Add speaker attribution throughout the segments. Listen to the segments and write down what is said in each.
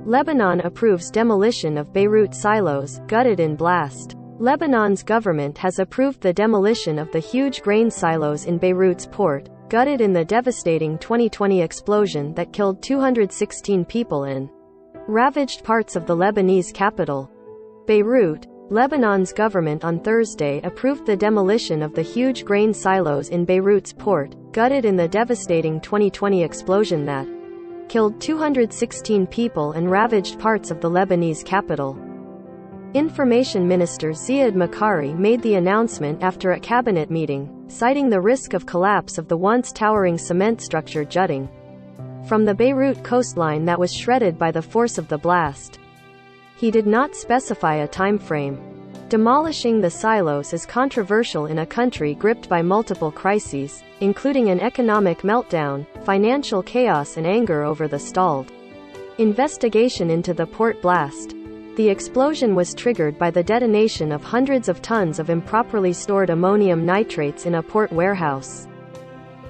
Speaker 1: Lebanon approves demolition of Beirut silos, gutted in blast. Lebanon's government has approved the demolition of the huge grain silos in Beirut's port, gutted in the devastating 2020 explosion that killed 216 people and ravaged parts of the Lebanese capital, Beirut. Lebanon's government on Thursday approved the demolition of the huge grain silos in Beirut's port, gutted in the devastating 2020 explosion that killed 216 people and ravaged parts of the Lebanese capital. Information Minister Ziad Makari made the announcement after a cabinet meeting, citing the risk of collapse of the once towering cement structure jutting from the Beirut coastline that was shredded by the force of the blast. He did not specify a time frame. Demolishing the silos is controversial in a country gripped by multiple crises, including an economic meltdown, financial chaos and anger over the stalled investigation into the port blast. The explosion was triggered by the detonation of hundreds of tons of improperly stored ammonium nitrates in a port warehouse.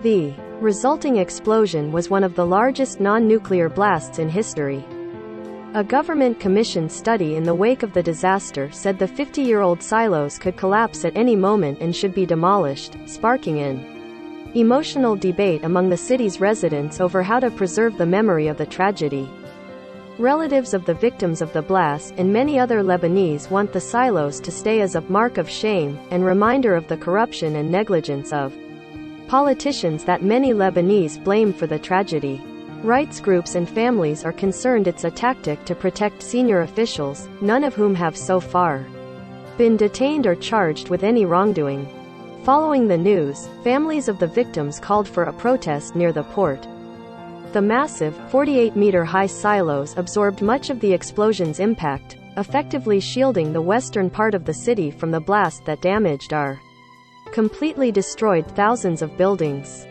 Speaker 1: The resulting explosion was one of the largest non-nuclear blasts in history. A government-commissioned study in the wake of the disaster said the 50-year-old silos could collapse at any moment and should be demolished, sparking an emotional debate among the city's residents over how to preserve the memory of the tragedy. Relatives of the victims of the blast and many other Lebanese want the silos to stay as a mark of shame and reminder of the corruption and negligence of politicians that many Lebanese blame for the tragedy. Rights groups and families are concerned it's a tactic to protect senior officials, none of whom have so far been detained or charged with any wrongdoing. Following the news, families of the victims called for a protest near the port. The massive, 48-meter-high silos absorbed much of the explosion's impact, effectively shielding the western part of the city from the blast that damaged or completely destroyed thousands of buildings.